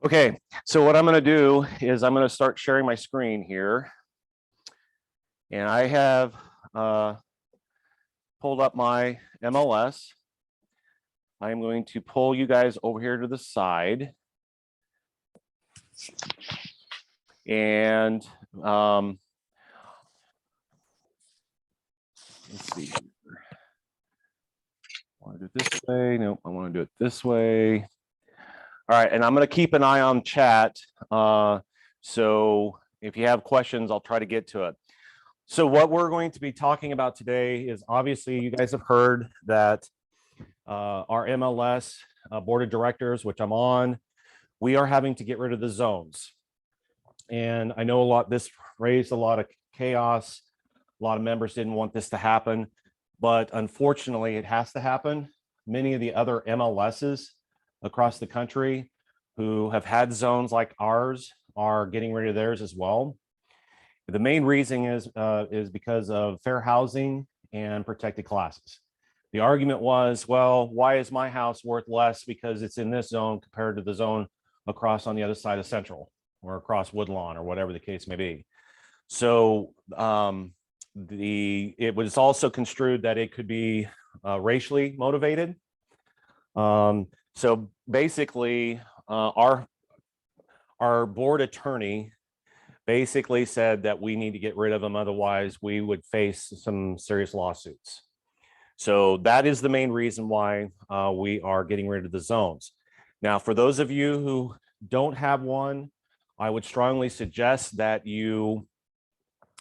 Okay, so what I'm going to do is I'm going to start sharing my screen here. And I have pulled up my MLS. I'm going to pull you guys over here to the side. And let's see here. I want to do it this way. Nope, I want to do it this way. All right, and I'm going to keep an eye on chat. So if you have questions, I'll try to get to it. So what we're going to be talking about today is obviously you guys have heard that our MLS board of directors, which I'm on, we are having to get rid of the zones. And I know this raised a lot of chaos. A lot of members didn't want this to happen, but unfortunately it has to happen. Many of the other MLSs across the country who have had zones like ours are getting rid of theirs as well. The main reason is because of fair housing and protected classes. The argument was, well, why is my house worth less because it's in this zone compared to the zone across on the other side of Central or across Woodlawn or whatever the case may be. So it was also construed that it could be racially motivated. So basically, our board attorney basically said that we need to get rid of them, otherwise we would face some serious lawsuits. So that is the main reason why we are getting rid of the zones. Now, for those of you who don't have one, I would strongly suggest that you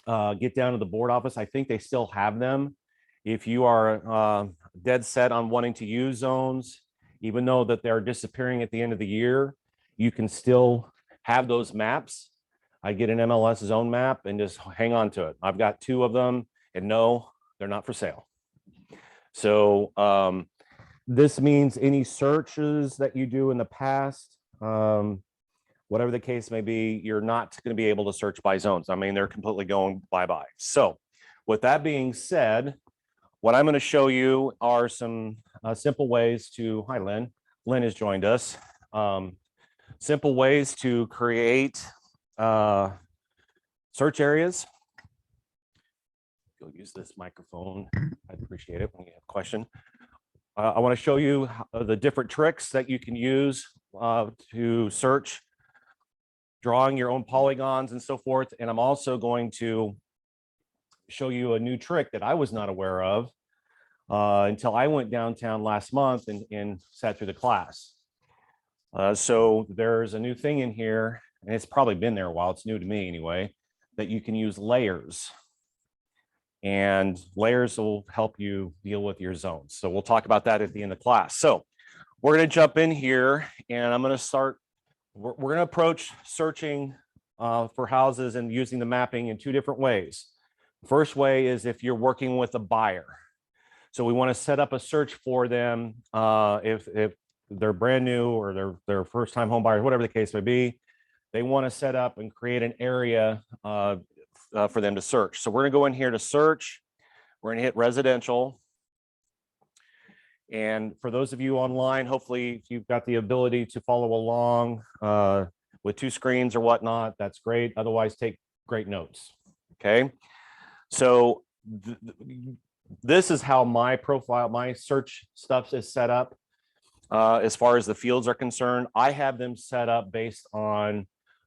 get down to the board office. I think they still have them. If you are dead set on wanting to use zones, even though that they're disappearing at the end of the year, you can still have those maps. I get an MLS zone map and just hang on to it. I've got 2 of them, and no, they're not for sale. So this means any searches that you do in the past, whatever the case may be, you're not going to be able to search by zones. I mean, they're completely going bye-bye. So with that being said, what I'm going to show you are some simple ways to, hi, Lynn. Lynn has joined us. Simple ways to create search areas. You'll use this microphone. I'd appreciate it when you have a question. I want to show you the different tricks that you can use to search, drawing your own polygons and so forth. And I'm also going to show you a new trick that I was not aware of until I went downtown last month and sat through the class. So there's a new thing in here, and it's probably been there a while. It's new to me anyway, that you can use layers. And layers will help you deal with your zones. So we'll talk about that at the end of class. So we're going to jump in here, and I'm going to start. We're going to approach searching for houses and using the mapping in 2 different ways. First way is if you're working with a buyer. So we want to set up a search for them if they're brand new or they're first time home buyers, whatever the case may be. They want to set up and create an area for them to search. So we're going to go in here to search. We're going to hit residential. And for those of you online, hopefully you've got the ability to follow along with 2 screens or whatnot. That's great. Otherwise, take great notes. Okay. So this is how my profile, my search stuff is set up. As far as the fields are concerned, I have them set up based on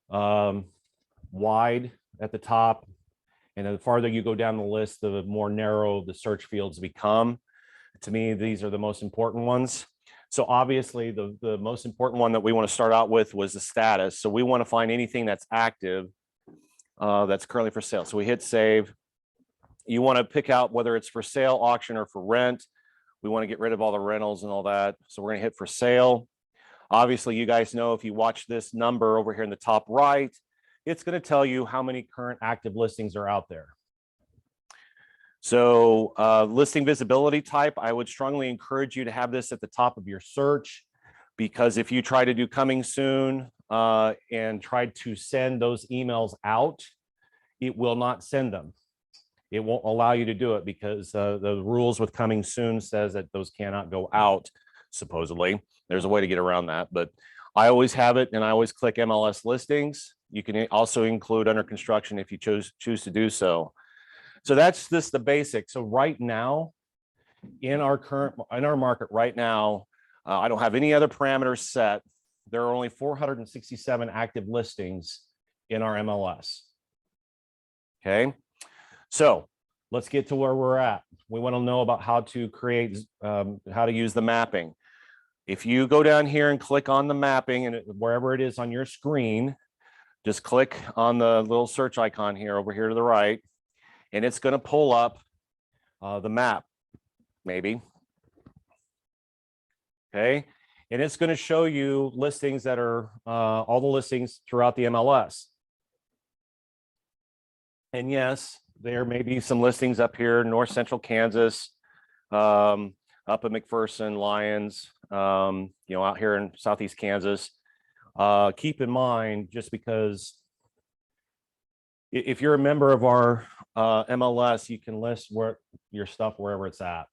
wide at the top. And the farther you go down the list, the more narrow the search fields become. To me, these are the most important ones. So obviously the most important one that we want to start out with was the status. So we want to find anything that's active that's currently for sale. So we hit save. You want to pick out whether it's for sale, auction, or for rent. We want to get rid of all the rentals and all that. So we're going to hit for sale. Obviously, you guys know if you watch this number over here in the top right, it's going to tell you how many current active listings are out there. So listing visibility type, I would strongly encourage you to have this at the top of your search, because if you try to do coming soon and try to send those emails out, it will not send them. It won't allow you to do it because the rules with coming soon says that those cannot go out. supposedly. There's a way to get around that, but I always have it, and I always click MLS listings. You can also include under construction if you choose to do so. So that's just the basic. So right now, in our market right now, I don't have any other parameters set. There are only 467 active listings in our MLS. Okay, so let's get to where we're at. We want to know about how to create, how to use the mapping. If you go down here and click on the mapping, and wherever it is on your screen, just click on the little search icon here over here to the right, and it's going to pull up the map, maybe. Okay, and it's going to show you listings that are all the listings throughout the MLS. And yes, there may be some listings up here, North Central Kansas, up at McPherson, Lyons, you know, out here in Southeast Kansas. Keep in mind, just because if you're a member of our MLS, you can list your stuff wherever it's at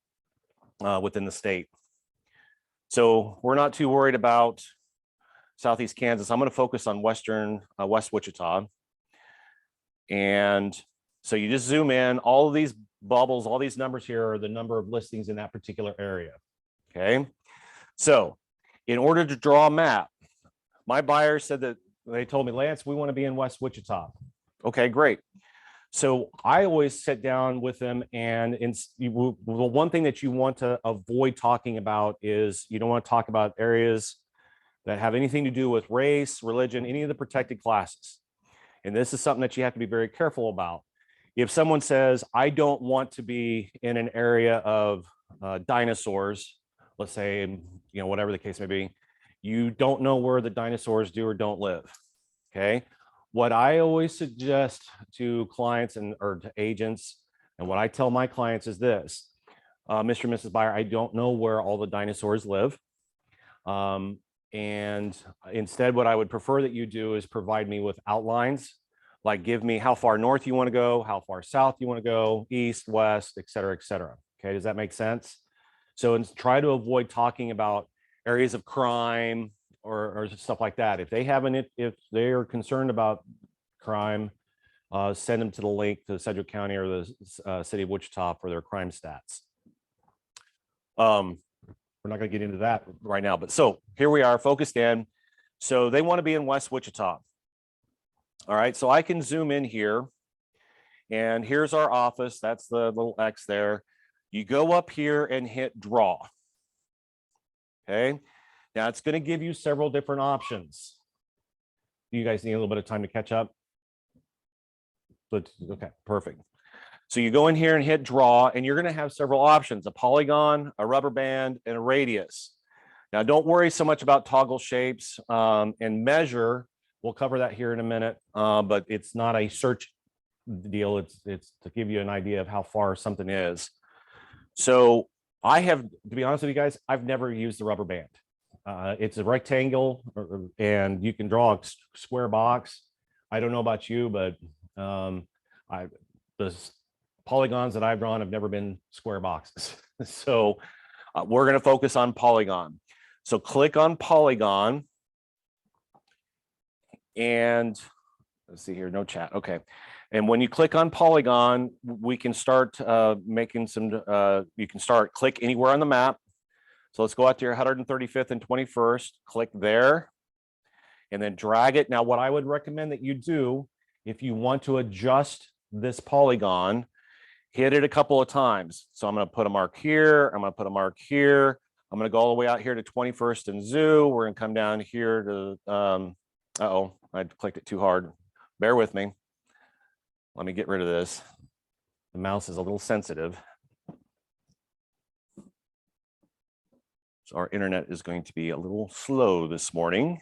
within the state. So we're not too worried about Southeast Kansas. I'm going to focus on West Wichita. And so you just zoom in. All of these bubbles, all these numbers here are the number of listings in that particular area. Okay. So in order to draw a map, my buyer said that they told me, Lance, we want to be in West Wichita. Okay, great. So I always sit down with them, and the one thing that you want to avoid talking about is you don't want to talk about areas that have anything to do with race, religion, any of the protected classes. And this is something that you have to be very careful about. If someone says, I don't want to be in an area of dinosaurs, let's say, you know, whatever the case may be, you don't know where the dinosaurs do or don't live. Okay. What I always suggest to clients or to agents, and what I tell my clients is this, Mr. and Mrs. Buyer, I don't know where all the dinosaurs live. And instead, what I would prefer that you do is provide me with outlines, like give me how far north you want to go, how far south you want to go, east, west, et cetera, et cetera. Okay, does that make sense? So try to avoid talking about areas of crime or stuff like that. If they are concerned about crime, send them to the link to Sedgwick County or the city of Wichita for their crime stats. We're not going to get into that right now, but so here we are focused in. So they want to be in West Wichita. All right, so I can zoom in here, and here's our office. That's the little X there. You go up here and hit draw. Okay, now it's going to give you several different options. You guys need a little bit of time to catch up? But okay, perfect. So you go in here and hit draw, and you're going to have several options: a polygon, a rubber band, and a radius. Now, don't worry so much about toggle shapes and measure. We'll cover that here in a minute, but it's not a search deal. It's to give you an idea of how far something is. So I have, to be honest with you guys, I've never used the rubber band. It's a rectangle, and you can draw a square box. I don't know about you, but the polygons that I've drawn have never been square boxes. So we're going to focus on polygon. So click on polygon, and let's see here, no chat. Okay. And when you click on polygon, we can start making some, you can start, click anywhere on the map. So let's go out to your 135th and 21st, click there, and then drag it. Now, what I would recommend that you do, if you want to adjust this polygon, hit it a couple of times. So I'm going to put a mark here. I'm going to put a mark here. I'm going to go all the way out here to 21st and Zoo. We're going to come down here to, uh-oh, I clicked it too hard. Bear with me. Let me get rid of this. The mouse is a little sensitive. So our internet is going to be a little slow this morning.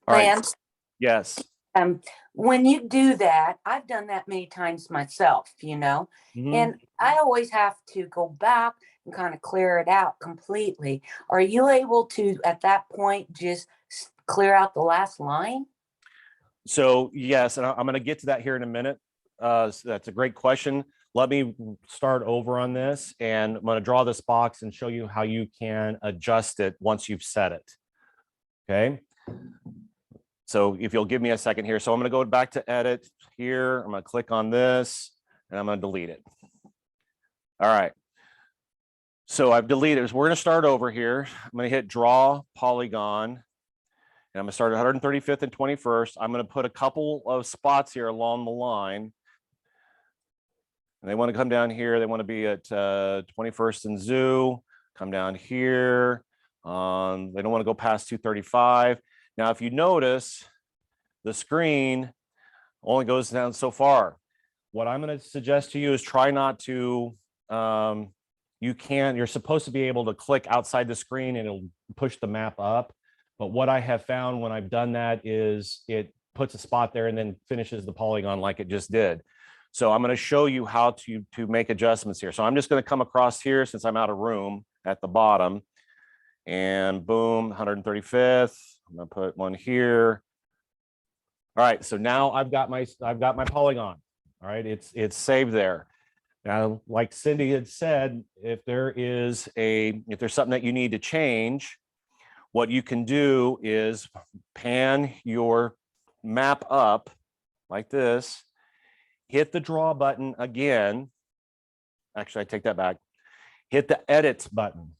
All right. Lance, Yes. when you do that, I've done that many times myself, you know, and I always have to go back and kind of clear it out completely. Are you able to, at that point, just clear out the last line? So yes, and I'm going to get to that here in a minute. So that's a great question. let me start over on this, and I'm going to draw this box and show you how you can adjust it once you've set it. Okay. So if you'll give me a second here. So I'm going to go back to edit here. I'm going to click on this and I'm going to delete it. All right. So I've deleted it. So we're going to start over here. I'm going to hit draw polygon. And I'm going to start at 135th and 21st. I'm going to put a couple of spots here along the line. And they want to come down here. They want to be at 21st and Zoo. Come down here. They don't want to go past 235. Now, if you notice, the screen only goes down so far. What I'm going to suggest to you is try not to, you're supposed to be able to click outside the screen and it'll push the map up. But what I have found when I've done that is it puts a spot there and then finishes the polygon like it just did. So I'm going to show you how to make adjustments here. So I'm just going to come across here since I'm out of room at the bottom. And boom, 135th. I'm going to put one here. All right, so now I've got my polygon. All right, it's saved there. Now, like Cindy had said, if there's something that you need to change, what you can do is pan your map up like this, hit the draw button again. Actually, I take that back. Hit the edit button.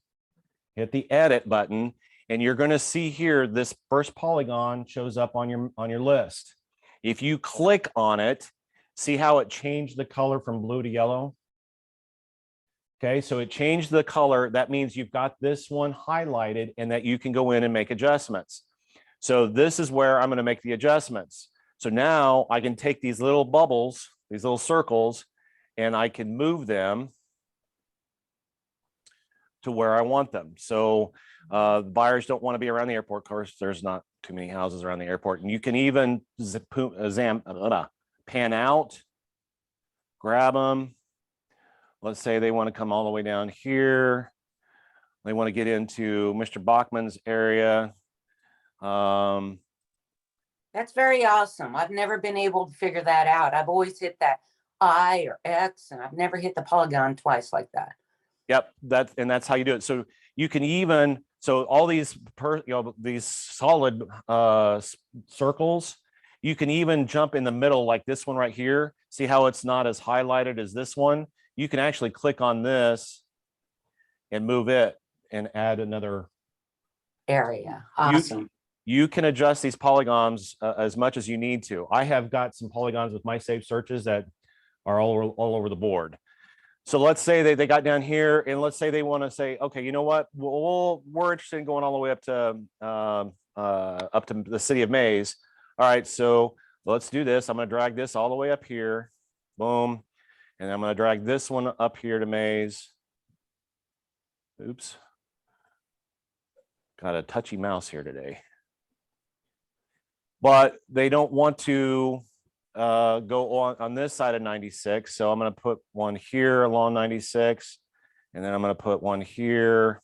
Hit the edit button, and you're going to see here this first polygon shows up on your list. If you click on it, see how it changed the color from blue to yellow? Okay, so it changed the color. That means you've got this one highlighted and that you can go in and make adjustments. So this is where I'm going to make the adjustments. So now I can take these little bubbles, these little circles, and I can move them to where I want them. So buyers don't want to be around the airport. Of course, there's not too many houses around the airport. And you can even pan out, grab them. Let's say they want to come all the way down here. They want to get into Mr. Bachman's area. That's very awesome. I've never been able to figure that out. I've always hit that I or X, and I've never hit the polygon twice like that. Yep, that's how you do it. So you can even, so all these these solid circles, you can even jump in the middle like this one right here. See how it's not as highlighted as this one? You can actually click on this and move it and add another area. Awesome. You can adjust these polygons as much as you need to. I have got some polygons with my saved searches that are all over the board. So let's say they got down here, and let's say they want to say, okay, you know what? We're interested in going all the way up to the city of Mays. All right, so let's do this. I'm going to drag this all the way up here. Boom. And I'm going to drag this one up here to Mays. Oops. Got a touchy mouse here today. But they don't want to go on this side of 96. So I'm going to put one here along 96. And then I'm going to put one here.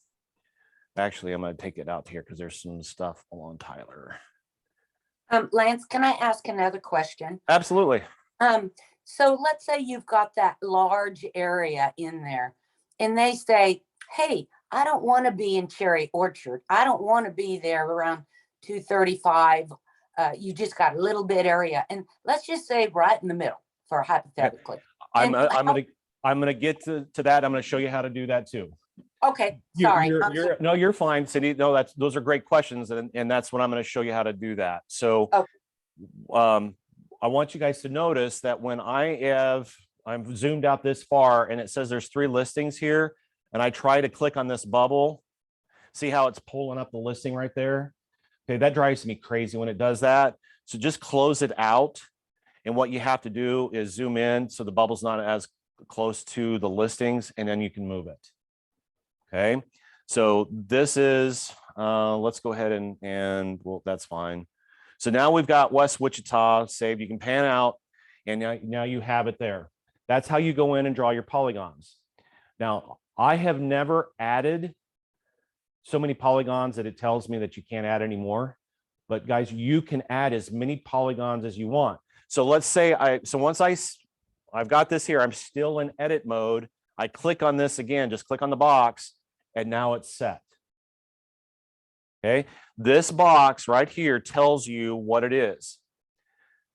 Actually, I'm going to take it out here because there's some stuff along Tyler. Lance, can I ask another question? Absolutely. So let's say you've got that large area in there and they say, hey, I don't want to be in Cherry Orchard. I don't want to be there around 235. You just got a little bit area. And let's just say right in the middle for hypothetically. I'm gonna get to that. I'm gonna show you how to do that too. Okay, sorry. No, you're fine, Cindy. No, those are great questions, and that's what I'm going to show you how to do that. So, okay. I want you guys to notice that when I'm zoomed out this far, and it says there's 3 listings here, and I try to click on this bubble, see how it's pulling up the listing right there. Okay, that drives me crazy when it does that. So just close it out, and what you have to do is zoom in so the bubble's not as close to the listings, and then you can move it. Okay, so this is, let's go ahead and well, that's fine. So now we've got West Wichita saved. You can pan out, and now you have it there. That's how you go in and draw your polygons. Now, I have never added so many polygons that it tells me that you can't add anymore. But guys, you can add as many polygons as you want. So let's say once I've got this here. I'm still in edit mode. I click on this again, just click on the box, and now it's set. Okay, this box right here tells you what it is.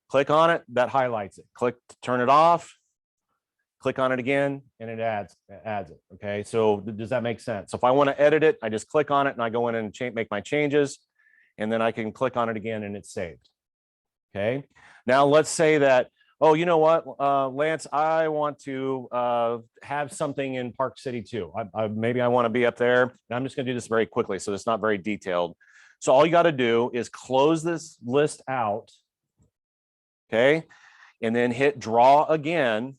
Click on it, that highlights it. Click to turn it off, click on it again, and it adds it. Okay, so does that make sense? So if I want to edit it, I just click on it and I go in and make my changes, and then I can click on it again and it's saved. Okay, now let's say that, oh, you know what, Lance, I want to have something in Park City too. Maybe I want to be up there. And I'm just going to do this very quickly, so it's not very detailed. So all you got to do is close this list out, okay, and then hit draw again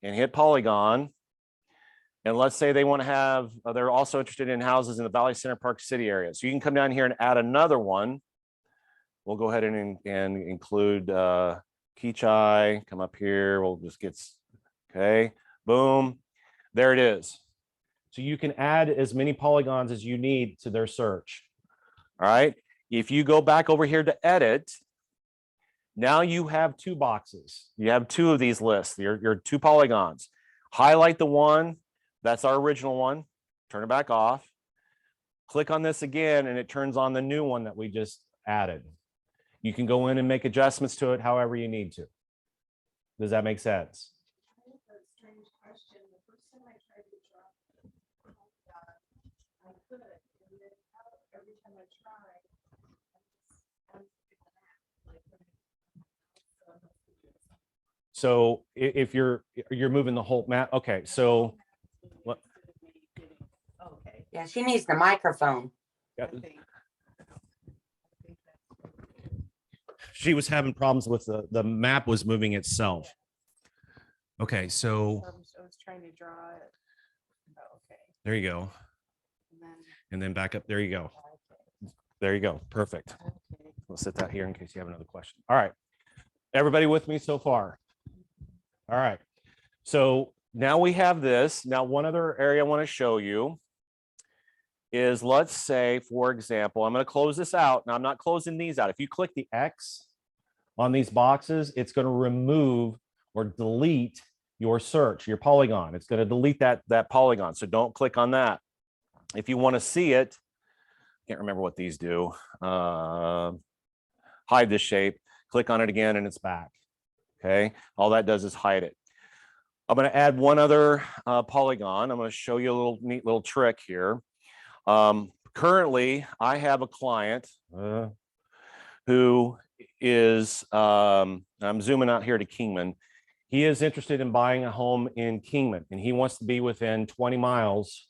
and hit Polygon. And let's say they want to have, they're also interested in houses in the Valley Center Park City area. So you can come down here and add another one. We'll go ahead and include Keachai, come up here, we'll just get, okay, boom, there it is. So you can add as many polygons as you need to their search. All right, if you go back over here to edit, now you have two boxes. You have two of these lists, your two polygons. Highlight the one, that's our original one, turn it back off. Click on this again and it turns on the new one that we just added. You can go in and make adjustments to it however you need to. Does that make sense? I have a strange question. The first time I tried to draw, I could, and then every time I tried, So if you're moving the whole map, okay, so what? Okay. Yeah, she needs the microphone. Yeah. She was having problems with the map was moving itself. Okay, so I was trying to draw it. Oh, okay. there you go. And then back up. There you go. There you go. Perfect. Okay. We'll set that here in case you have another question. All right. Everybody with me so far? All right. So now we have this. Now, one other area I want to show you is, let's say, for example, I'm going to close this out. Now, I'm not closing these out. If you click the X on these boxes, it's going to remove or delete your search, your polygon. It's going to delete that polygon. So don't click on that. If you want to see it, can't remember what these do. Hide this shape, click on it again, and it's back. Okay, all that does is hide it. I'm going to add one other polygon. I'm going to show you a neat little trick here. Currently, I have a client who is, I'm zooming out here to Kingman. He is interested in buying a home in Kingman, and he wants to be within 20 miles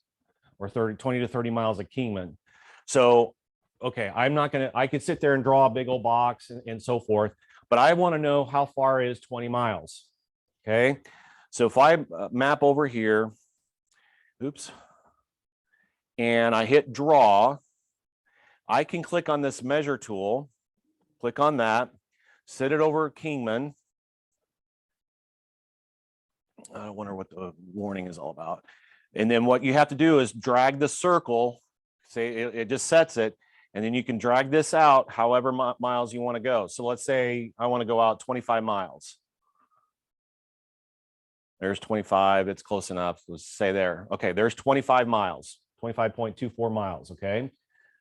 or 20 to 30 miles of Kingman. So, okay, I'm not going to, I could sit there and draw a big old box and so forth, but I want to know how far is 20 miles. Okay, so if I map over here, oops, and I hit draw, I can click on this measure tool, click on that, set it over Kingman. I wonder what the warning is all about. And then what you have to do is drag the circle, say it just sets it, and then you can drag this out however miles you want to go. So let's say I want to go out 25 miles. There's 25, it's close enough. Let's say there. Okay, there's 25 miles, 25.24 miles, okay?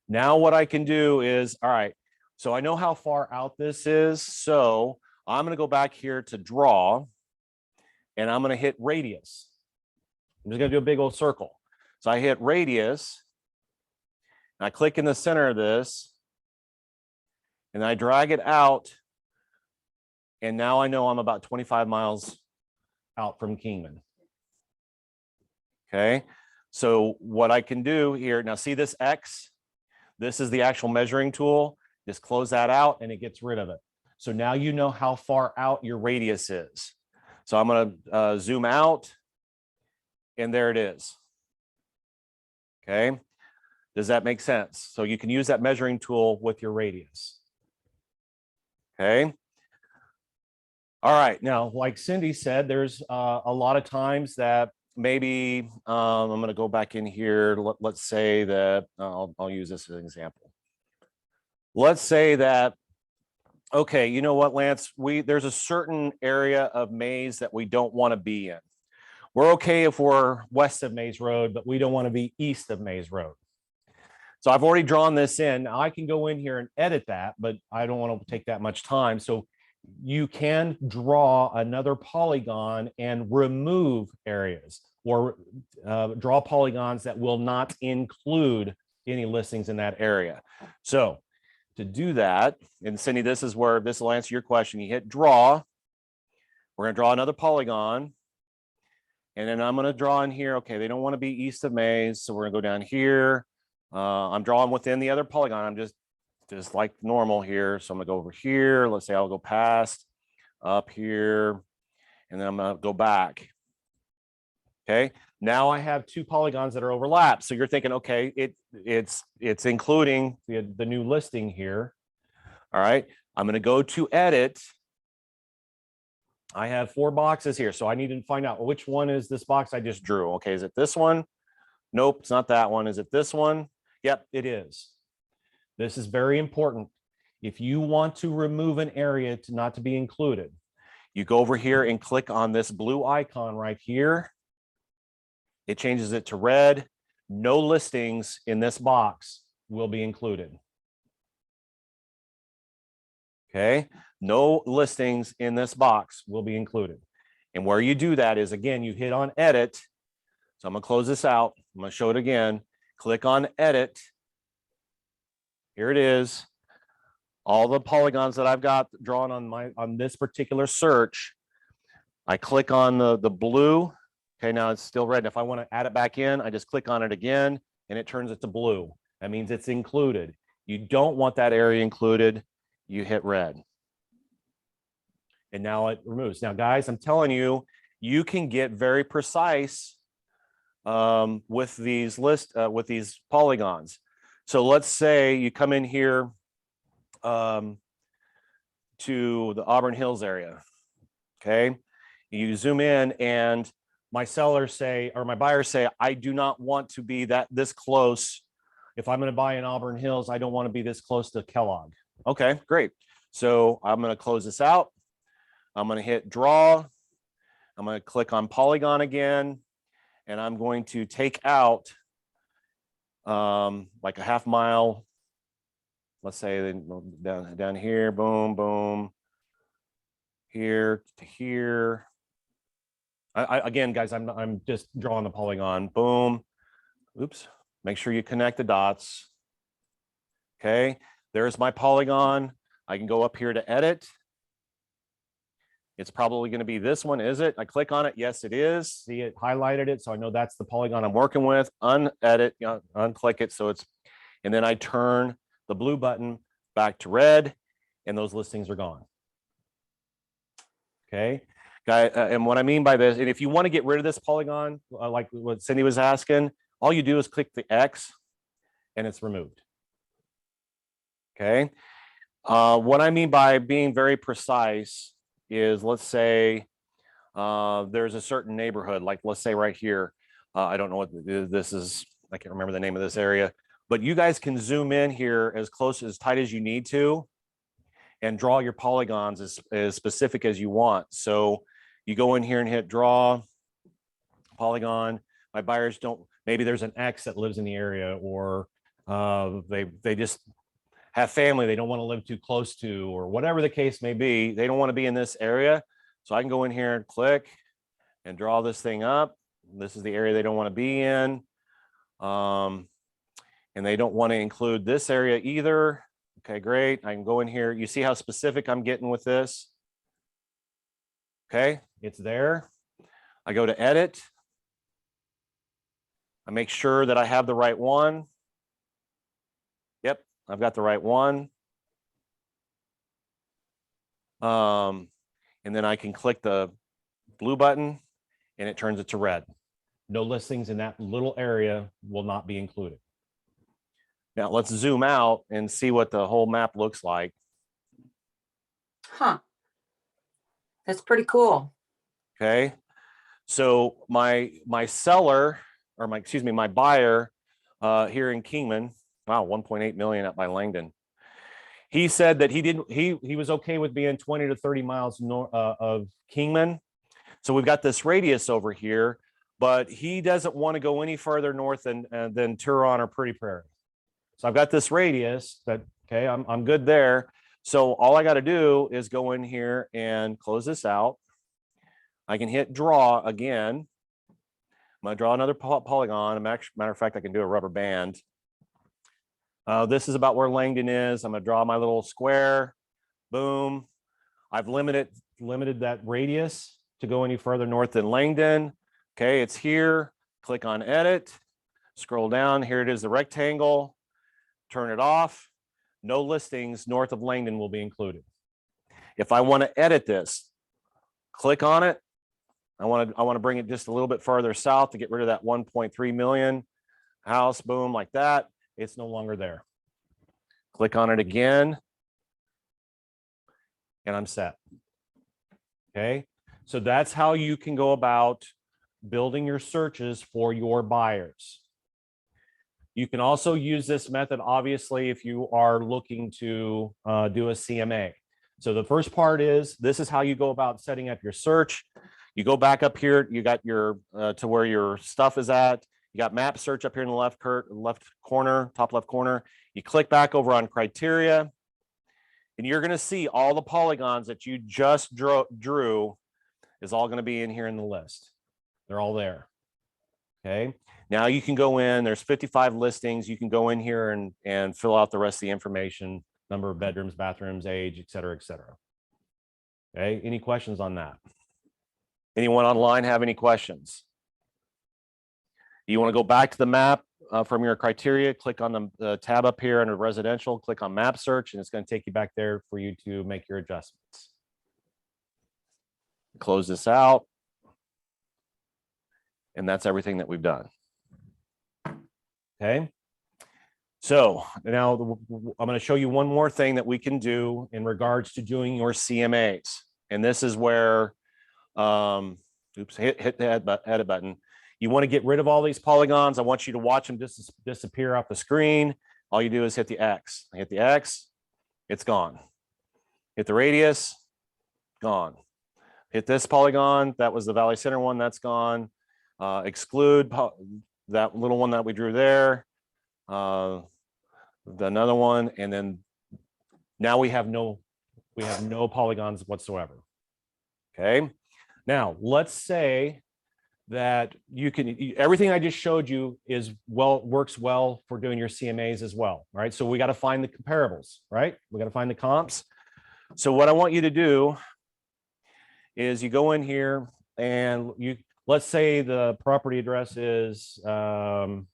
Now what I can do is, all right, so I know how far out this is, so I'm going to go back here to draw, and I'm going to hit radius. I'm just going to do a big old circle. So I hit radius, and I click in the center of this, and I drag it out, and now I know I'm about 25 miles out from Kingman. Okay, so what I can do here, now see this X? This is the actual measuring tool. Just close that out and it gets rid of it. So now you know how far out your radius is. So I'm going to zoom out, and there it is. Okay, does that make sense? So you can use that measuring tool with your radius. Okay. All right, now, like Cindy said, there's a lot of times that maybe I'm going to go back in here. Let's say that I'll use this as an example. Let's say that okay, you know what, Lance, there's a certain area of Maze that we don't want to be in. We're okay if we're west of Maze Road, but we don't want to be east of Maze Road. So I've already drawn this in. Now I can go in here and edit that, but I don't want to take that much time. So you can draw another polygon and remove areas, or draw polygons that will not include any listings in that area. So to do that, and Cindy, this is where this will answer your question. You hit draw. We're going to draw another polygon. And then I'm going to draw in here. Okay, they don't want to be east of Maze. So we're going to go down here. I'm drawing within the other polygon. I'm just like normal here. So I'm going to go over here. Let's say I'll go past up here. And then I'm going to go back. Okay, now I have two polygons that are overlapped. So you're thinking, okay, it's including the new listing here. All right, I'm going to go to edit. I have 4 boxes here, so I need to find out which one is this box I just drew. Okay, is it this one? Nope, it's not that one. Is it this one? Yep, it is. This is very important. If you want to remove an area not to be included, you go over here and click on this blue icon right here. It changes it to red. No listings in this box will be included. Okay, no listings in this box will be included. And where you do that is, again, you hit on edit. So I'm going to close this out. I'm going to show it again. Click on edit. Here it is. All the polygons that I've got drawn on this particular search. I click on the blue. Okay, now it's still red. If I want to add it back in, I just click on it again and it turns it to blue. That means it's included. You don't want that area included. You hit red. And now it removes. Now, guys, I'm telling you, you can get very precise with these polygons. So let's say you come in here to the Auburn Hills area. Okay, you zoom in and my sellers say, or my buyers say, I do not want to be this close. If I'm going to buy in Auburn Hills, I don't want to be this close to Kellogg. Okay, great. So I'm going to close this out. I'm going to hit draw. I'm going to click on polygon again, and I'm going to take out like a half mile. Let's say down here, boom, boom, here to here. Again, guys, I'm just drawing the polygon. Boom. Oops. Make sure you connect the dots. Okay. There's my polygon. I can go up here to edit. It's probably going to be this one, is it? I click on it. Yes, it is. See, it highlighted it. So I know that's the polygon I'm working with. Unedit, unclick it. So it's, and then I turn the blue button back to red and those listings are gone. Okay. And what I mean by this, and if you want to get rid of this polygon, like what Cindy was asking, all you do is click the X and it's removed. Okay. What I mean by being very precise is, let's say there's a certain neighborhood, like let's say right here. I don't know what this is. I can't remember the name of this area, but you guys can zoom in here as close, as tight as you need to, and draw your polygons as specific as you want. So you go in here and hit draw polygon. My buyers don't, maybe there's an X that lives in the area, or they just have family they don't want to live too close to, or whatever the case may be. They don't want to be in this area. So I can go in here and click and draw this thing up. This is the area they don't want to be in. And they don't want to include this area either. Okay, great. I can go in here. You see how specific I'm getting with this? Okay, it's there. I go to edit. I make sure that I have the right one. Yep, I've got the right one. And then I can click the blue button and it turns it to red. No listings in that little area will not be included. Now let's zoom out and see what the whole map looks like. Huh. That's pretty cool. Okay. So my seller, or my buyer here in Kingman, wow, 1.8 million up by Langdon. He said that he was okay with being 20 to 30 miles north of Kingman. So we've got this radius over here, but he doesn't want to go any further north than Turon or Pretty Prairie. So I've got this radius that, okay, I'm good there. So all I got to do is go in here and close this out. I can hit draw again. I'm going to draw another polygon. Matter of fact, I can do a rubber band. This is about where Langdon is. I'm going to draw my little square. Boom. I've limited that radius to go any further north than Langdon. Okay, it's here. Click on edit. Scroll down. Here it is, the rectangle. Turn it off. No listings north of Langdon will be included. If I want to edit this, click on it. I want to bring it just a little bit farther south to get rid of that 1.3 million house. Boom, like that. It's no longer there. Click on it again, and I'm set. Okay, so that's how you can go about building your searches for your buyers. You can also use this method, obviously, if you are looking to do a CMA. So the first part is, this is how you go about setting up your search. You go back up here, you got your, to where your stuff is at. You got map search up here in the left corner, top left corner. You click back over on criteria, and you're gonna see all the polygons that you just drew is all gonna be in here in the list. They're all there, okay? Now you can go in, there's 55 listings. You can go in here and fill out the rest of the information, number of bedrooms, bathrooms, age, et cetera, et cetera. Okay, any questions on that? Anyone online have any questions? You want to go back to the map from your criteria, click on the tab up here under residential, click on map search, and it's going to take you back there for you to make your adjustments. Close this out. And that's everything that we've done. Okay. So now I'm going to show you one more thing that we can do in regards to doing your CMAs. And this is where, oops, hit the edit button. You want to get rid of all these polygons. I want you to watch them disappear off the screen. All you do is hit the X. Hit the X, it's gone. Hit the radius, gone. Hit this polygon, that was the Valley Center one, that's gone. Exclude that little one that we drew there. Another one, and then now we have no polygons whatsoever. Okay. Now let's say that you can, everything I just showed you works well for doing your CMAs as well, right? So we got to find the comparables, right? We got to find the comps. So what I want you to do is you go in here and let's say the property address is, what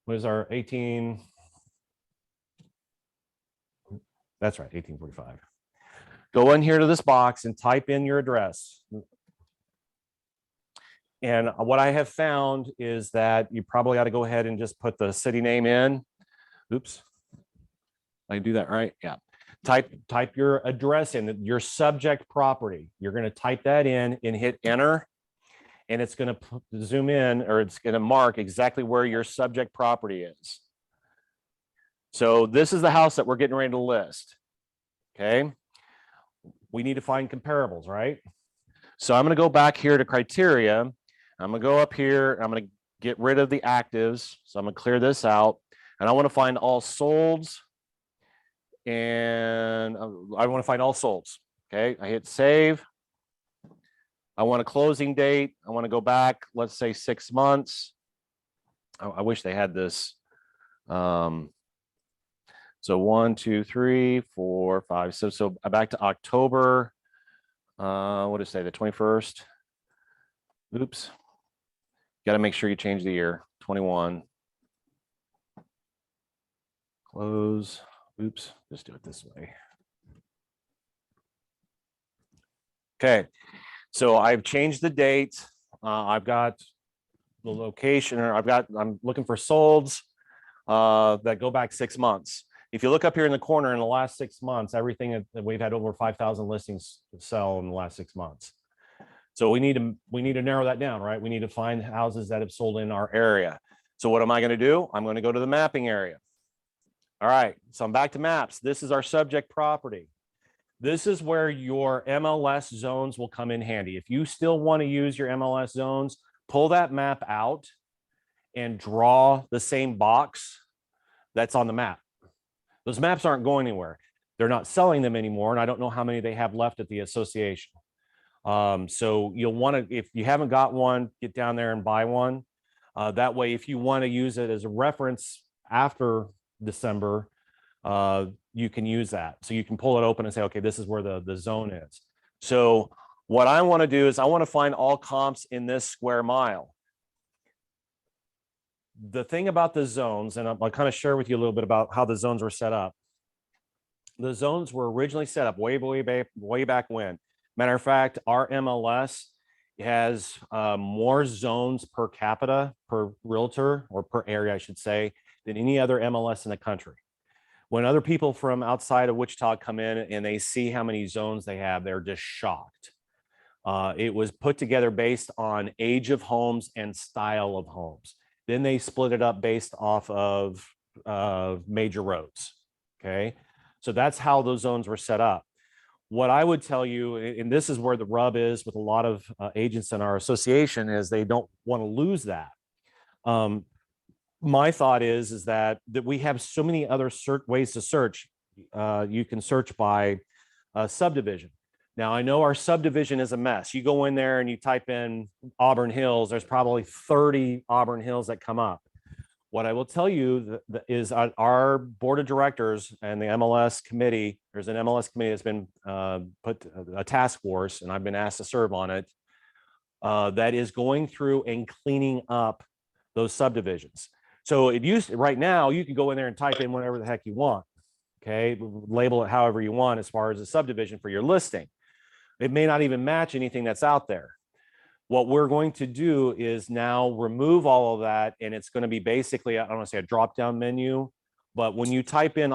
is our 18? That's right, 1845. Go in here to this box and type in your address. And what I have found is that you probably got to go ahead and just put the city name in. Oops, I do that right? Yeah. Type your address in, your subject property. You're going to type that in and hit enter. And it's going to zoom in, or it's going to mark exactly where your subject property is. So this is the house that we're getting ready to list. Okay. We need to find comparables, right? So I'm going to go back here to criteria. I'm going to go up here. I'm going to get rid of the actives. So I'm going to clear this out. And I want to find all solds. And I want to find all solds. Okay. I hit save. I want a closing date. I want to go back, let's say 6 months. I wish they had this. So 1, 2, 3, 4, 5. So back to October. What did it say? The 21st. Oops. Got to make sure you change the year. 21. Close. Oops. Just do it this way. Okay. So I've changed the date. I've got the location, or I'm looking for solds that go back 6 months. If you look up here in the corner, in the last 6 months, everything that we've had over 5,000 listings sell in the last 6 months. So we need to narrow that down, right? We need to find houses that have sold in our area. So what am I going to do? I'm going to go to the mapping area. All right, so I'm back to maps. This is our subject property. This is where your MLS zones will come in handy. If you still want to use your MLS zones, pull that map out and draw the same box that's on the map. Those maps aren't going anywhere. They're not selling them anymore, and I don't know how many they have left at the association. So you'll want to, if you haven't got one, get down there and buy one. That way, if you want to use it as a reference after December, you can use that. So you can pull it open and say, okay, this is where the zone is. So what I want to do is I want to find all comps in this square mile. The thing about the zones, and I'll kind of share with you a little bit about how the zones were set up. The zones were originally set up way back when. Matter of fact, our MLS has more zones per capita, per realtor, or per area, I should say, than any other MLS in the country. When other people from outside of Wichita come in and they see how many zones they have, they're just shocked. It was put together based on age of homes and style of homes. Then they split it up based off of major roads. Okay, so that's how those zones were set up. What I would tell you, and this is where the rub is with a lot of agents in our association, is they don't want to lose that. My thought is that we have so many other ways to search. You can search by subdivision. Now, I know our subdivision is a mess. You go in there and you type in Auburn Hills, there's probably 30 Auburn Hills that come up. What I will tell you is our board of directors and the MLS committee, there's an MLS committee that's been put a task force, and I've been asked to serve on it, that is going through and cleaning up those subdivisions. So right now, you can go in there and type in whatever the heck you want. Okay, label it however you want as far as a subdivision for your listing. It may not even match anything that's out there. What we're going to do is now remove all of that, and it's going to be basically, I don't want to say a drop-down menu, but when you type in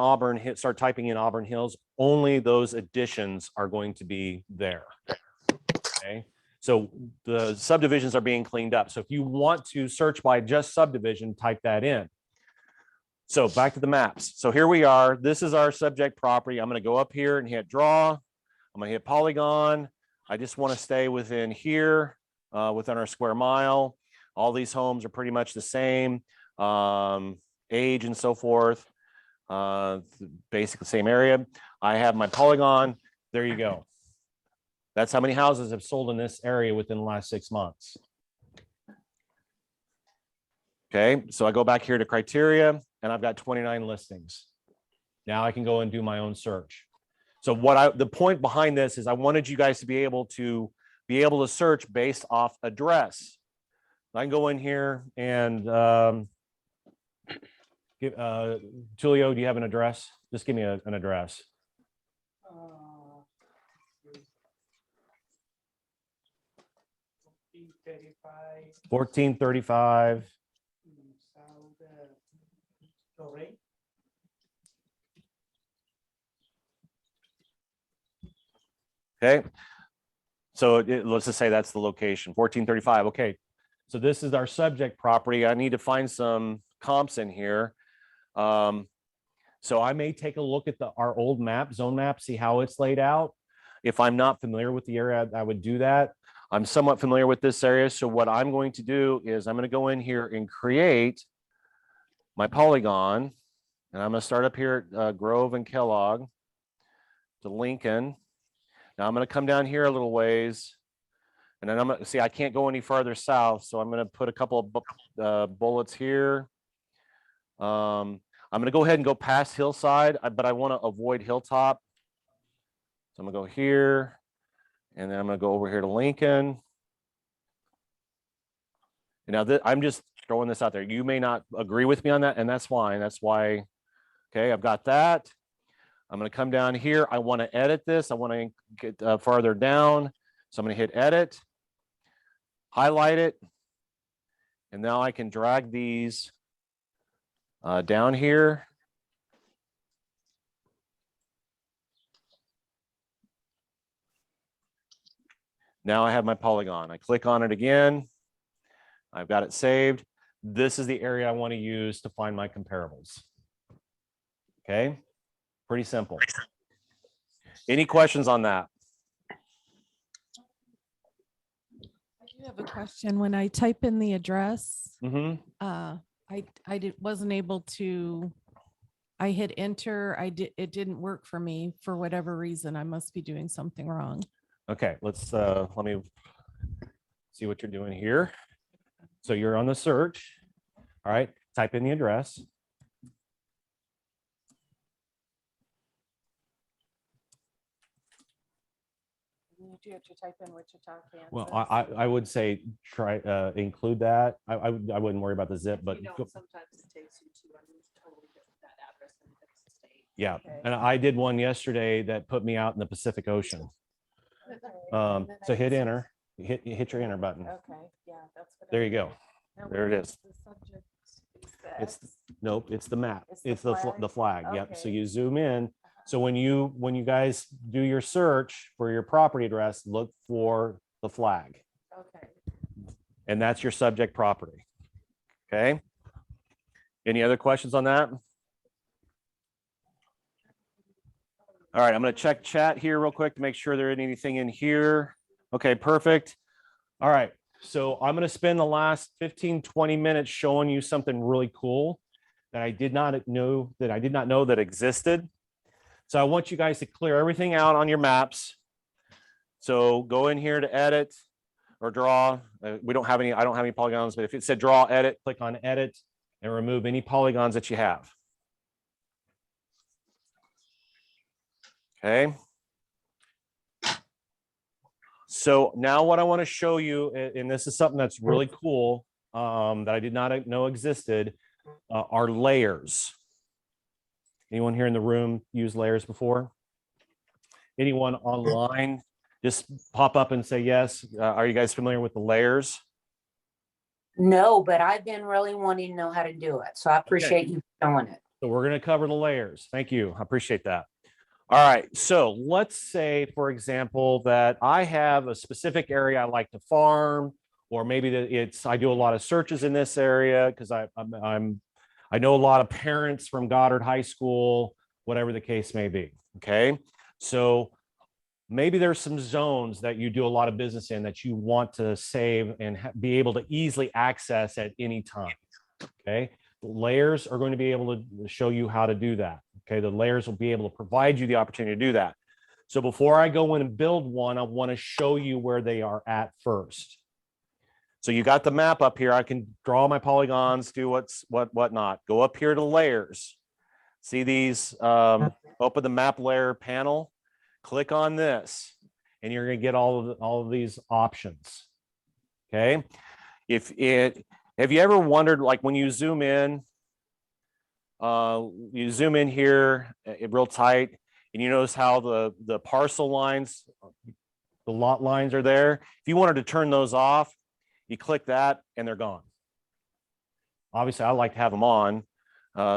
start typing in Auburn Hills, only those additions are going to be there. Okay, so the subdivisions are being cleaned up. So if you want to search by just subdivision, type that in. So back to the maps. So here we are. This is our subject property. I'm going to go up here and hit draw. I'm going to hit Polygon. I just want to stay within here, within our square mile. All these homes are pretty much the same, age and so forth. Basically same area. I have my Polygon. There you go. That's how many houses have sold in this area within the last 6 months. Okay, so I go back here to criteria, and I've got 29 listings. Now I can go and do my own search. So the point behind this is I wanted you guys to be able to search based off address. I can go in here and Julio, do you have an address? Just give me an address. 1435. Okay, so let's just say that's the location, 1435. Okay, so this is our subject property. I need to find some comps in here. So I may take a look at our old map, zone map, see how it's laid out. If I'm not familiar with the area, I would do that. I'm somewhat familiar with this area. So what I'm going to do is I'm going to go in here and create my Polygon. And I'm going to start up here at Grove and Kellogg to Lincoln. Now I'm going to come down here a little ways, and then I'm going to see I can't go any farther south, so I'm going to put a couple of bullets here. I'm going to go ahead and go past Hillside, but I want to avoid Hilltop. So I'm going to go here, and then I'm going to go over here to Lincoln. And now I'm just throwing this out there. You may not agree with me on that, and that's fine. That's why. Okay, I've got that. I'm going to come down here. I want to edit this. I want to get farther down. So I'm going to hit edit, highlight it, and now I can drag these down here. Now I have my Polygon. I click on it again. I've got it saved. This is the area I want to use to find my comparables. Okay, pretty simple. Any questions on that? I do have a question. When I type in the address, Mm-hmm. wasn't able to. I hit enter. It didn't work for me for whatever reason. I must be doing something wrong. Okay, let me see what you're doing here. So you're on the search. All right, type in the address. You do have to type in Wichita, Kansas. Well, I would say try include that. I wouldn't worry about the zip, but Sometimes it takes you to a totally different that address in a different state. yeah. Okay. And I did one yesterday that put me out in the Pacific Ocean. And then So I hit just- enter. Hit your enter button. Okay, yeah, that's what. There you go. Now, There it what is. The subject is It's this. nope. It's the map. It's It's the the flag. Yep. So Okay. you zoom in. So when you guys do your search for your property address, look for the flag, Okay. and that's your subject property. Okay. Any other questions on that? All right, I'm going to check chat here real quick to make sure there isn't anything in here. Okay, perfect. All right, so I'm going to spend the last 15-20 minutes showing you something really cool that I did not know that existed. So I want you guys to clear everything out on your maps. So go in here to edit or draw. I don't have any polygons, but if it said draw, edit, click on edit and remove any polygons that you have. Okay. So now what I want to show you, and this is something that's really cool that I did not know existed, are layers. Anyone here in the room use layers before? Anyone online? Just pop up and say yes. Are you guys familiar with the layers? No, but I've been really wanting to know how to do it. So I appreciate you showing it. So we're going to cover the layers. Thank you. I appreciate that. All right. So let's say, for example, that I have a specific area I like to farm, or maybe that I do a lot of searches in this area because I know a lot of parents from Goddard High School, whatever the case may be. Okay. So maybe there's some zones that you do a lot of business in that you want to save and be able to easily access at any time. Okay. Layers are going to be able to show you how to do that. Okay. The layers will be able to provide you the opportunity to do that. So before I go in and build one, I want to show you where they are at first. So you got the map up here. I can draw my polygons, do whatnot. Go up here to layers. See these, open the map layer panel, click on this, and you're going to get all of these options. Okay. Have you ever wondered, like when you zoom in here real tight, and you notice how the parcel lines, the lot lines are there. If you wanted to turn those off, you click that and they're gone. Obviously, I like to have them on.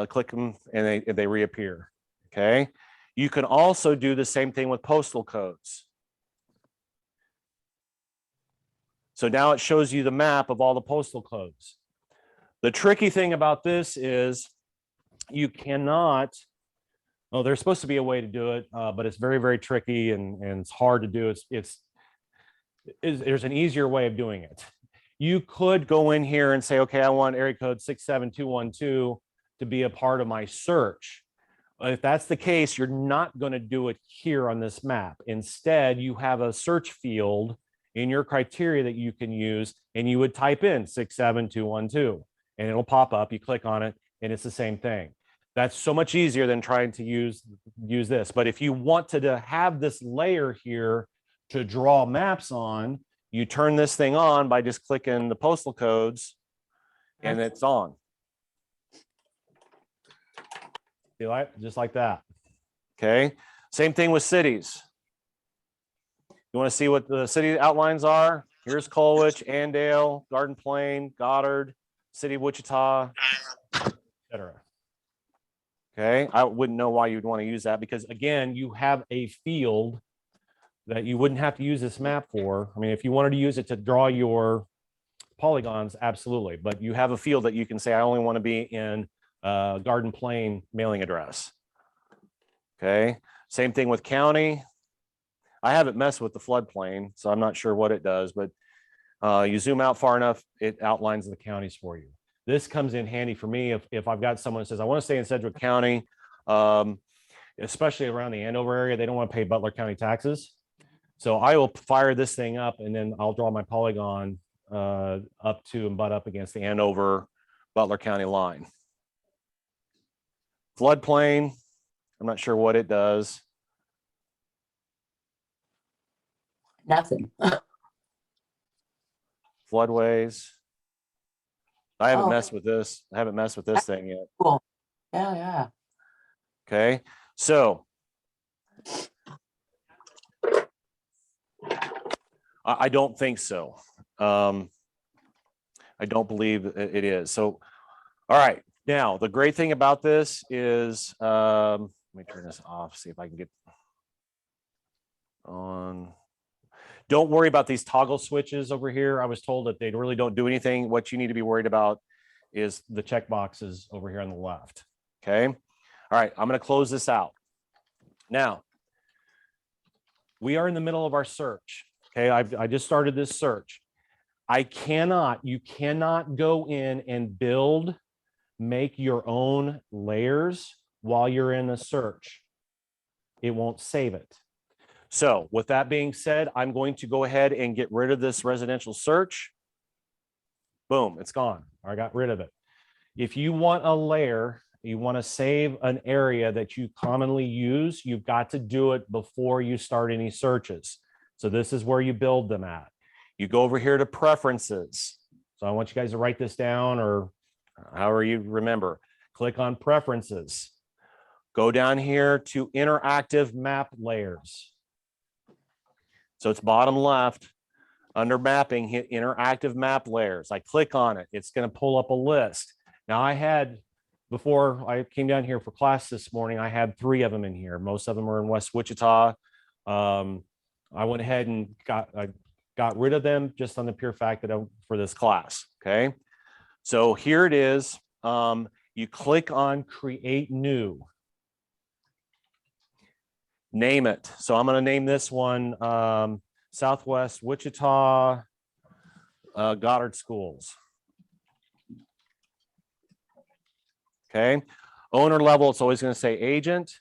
Click them and they reappear. Okay. You can also do the same thing with postal codes. So now it shows you the map of all the postal codes. The tricky thing about this is you cannot, there's supposed to be a way to do it, but it's very, very tricky and it's hard to do. There's an easier way of doing it. You could go in here and say, okay, I want area code 67212 to be a part of my search. If that's the case, you're not going to do it here on this map. Instead, you have a search field in your criteria that you can use, and you would type in 67212 and it'll pop up. You click on it and it's the same thing. That's so much easier than trying to use this. But if you want to have this layer here to draw maps on, you turn this thing on by just clicking the postal codes and it's on. See, just like that. Okay. Same thing with cities. You want to see what the city outlines are? Here's Colwich, Andale, Garden Plain, Goddard, City of Wichita, etc. Okay. I wouldn't know why you'd want to use that because, again, you have a field that you wouldn't have to use this map for. I mean, if you wanted to use it to draw your polygons, absolutely. But you have a field that you can say, I only want to be in Garden Plain mailing address. Okay, same thing with county. I haven't messed with the floodplain, so I'm not sure what it does, but you zoom out far enough, it outlines the counties for you. This comes in handy for me if I've got someone that says, I want to stay in Sedgwick County, especially around the Andover area, they don't want to pay Butler County taxes. So I will fire this thing up and then I'll draw my polygon up to and butt up against the Andover Butler County line. Floodplain, I'm not sure what it does. Nothing. Floodways. I haven't Oh. messed with this. I haven't messed with this thing yet. Cool. Yeah, yeah. Okay, so I don't think so. I don't believe it is. So, all right. Now, the great thing about this is, let me turn this off, see if I can get on. Don't worry about these toggle switches over here. I was told that they really don't do anything. What you need to be worried about is the check boxes over here on the left. Okay. All right. I'm going to close this out. Now, we are in the middle of our search. Okay. I just started this search. You cannot go in and make your own layers while you're in a search. It won't save it. So with that being said, I'm going to go ahead and get rid of this residential search. Boom, it's gone. I got rid of it. If you want a layer, you want to save an area that you commonly use, you've got to do it before you start any searches. So this is where you build them at. You go over here to preferences. So I want you guys to write this down or however you remember. Click on preferences. Go down here to interactive map layers. So it's bottom left under mapping, hit interactive map layers. I click on it. It's going to pull up a list. Now before I came down here for class this morning, I had 3 of them in here. Most of them are in West Wichita. I went ahead and got rid of them just on the pure fact that for this class. Okay. So here it is. You click on create new. Name it. So I'm going to name this one Southwest Wichita Goddard Schools. Okay. Owner level, it's always going to say agent.